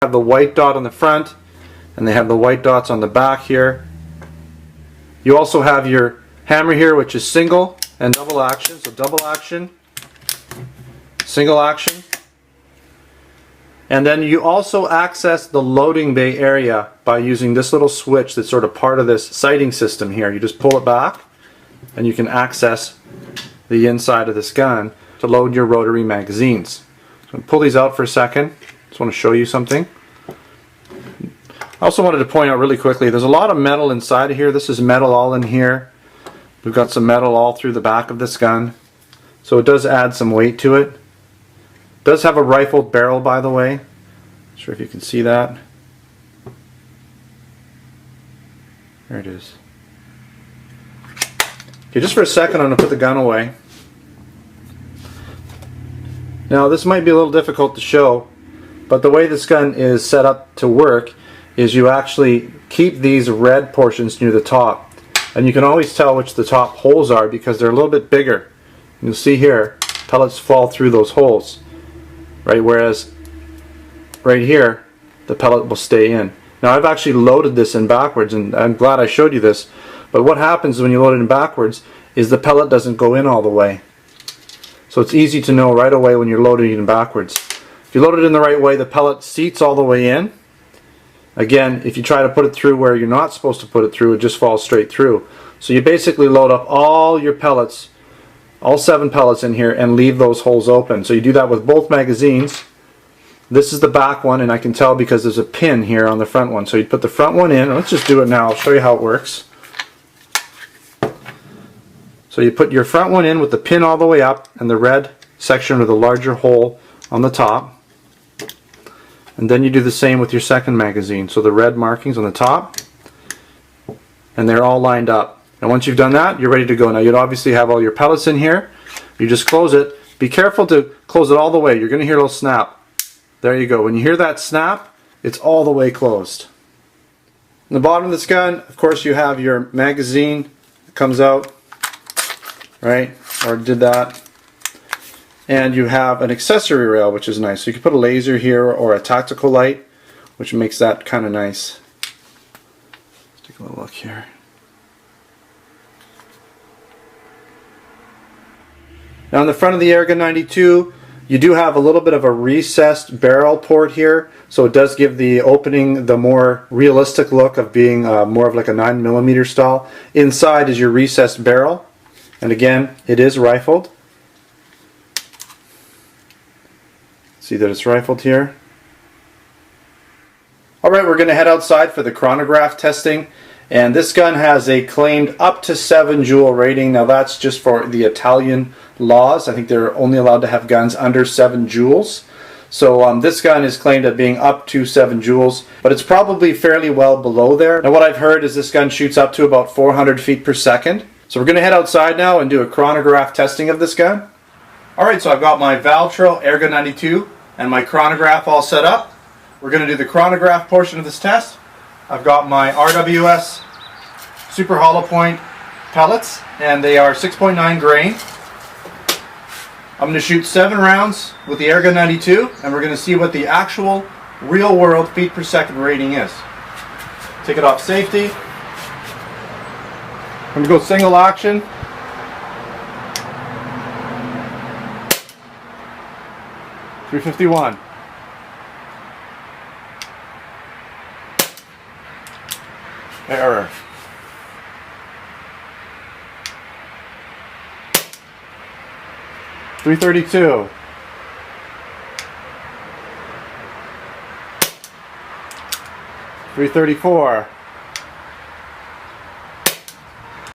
have the white dot on the front, and they have the white dots on the back here. You also have your hammer here, which is single and double action. So double action, single action. And then you also access the loading bay area by using this little switch that's sort of part of this sighting system here. You just pull it back and you can access the inside of this gun to load your rotary magazines. So I'm going to pull these out for a second. Just want to show you something. I also wanted to point out really quickly, there's a lot of metal inside of here. This is metal all in here. We've got some metal all through the back of this gun. So it does add some weight to it. It does have a rifled barrel, by the way. Not sure if you can see that. There it is. Okay, just for a second I'm going to put the gun away. Now this might be a little difficult to show, but the way this gun is set up to work is you actually keep these red portions near the top, and you can always tell which the top holes are because they're a little bit bigger. You'll see here pellets fall through those holes, right? Whereas right here the pellet will stay in. Now I've actually loaded this in backwards, and I'm glad I showed you this, but what happens when you load it in backwards is the pellet doesn't go in all the way. So it's easy to know right away when you're loading it in backwards. If you load it in the right way, the pellet seats all the way in. Again, if you try to put it through where you're not supposed to put it through, it just falls straight through. So you basically load up all your pellets, all 7 pellets in here, and leave those holes open. So you do that with both magazines. This is the back one, and I can tell because there's a pin here on the front one. So you put the front one in. Let's just do it now. I'll show you how it works. So you put your front one in with the pin all the way up and the red section or the larger hole on the top. And then you do the same with your second magazine. So the red markings on the top, and they're all lined up. And once you've done that, you're ready to go. Now you'd obviously have all your pellets in here. You just close it. Be careful to close it all the way. You're going to hear a little snap. There you go. When you hear that snap, it's all the way closed. In the bottom of this gun, of course, you have your magazine that comes out. Right, or did that, and you have an accessory rail, which is nice. So you can put a laser here or a tactical light, which makes that kind of nice. Let's take a little look here. Now on the front of the Airgun 92, you do have a little bit of a recessed barrel port here, so it does give the opening the more realistic look of being more of like a 9mm style. Inside is your recessed barrel. And again, it is rifled. See that it's rifled here. Alright, we're going to head outside for the chronograph testing. And this gun has a claimed up to 7 joule rating. Now that's just for the Italian laws. I think they're only allowed to have guns under 7 joules. So this gun is claimed at being up to 7 joules, but it's probably fairly well below there. Now what I've heard is this gun shoots up to about 400 feet per second. So we're going to head outside now and do a chronograph testing of this gun. Alright, so I've got my Valtro Airgun 92 and my chronograph all set up. We're going to do the chronograph portion of this test. I've got my RWS Super Hollow Point pellets, and they are 6.9 grain. I'm going to shoot 7 rounds with the Airgun 92, and we're going to see what the actual real world feet per second rating is. Take it off safety. I'm going to go single action. .351. Error. .332. .334.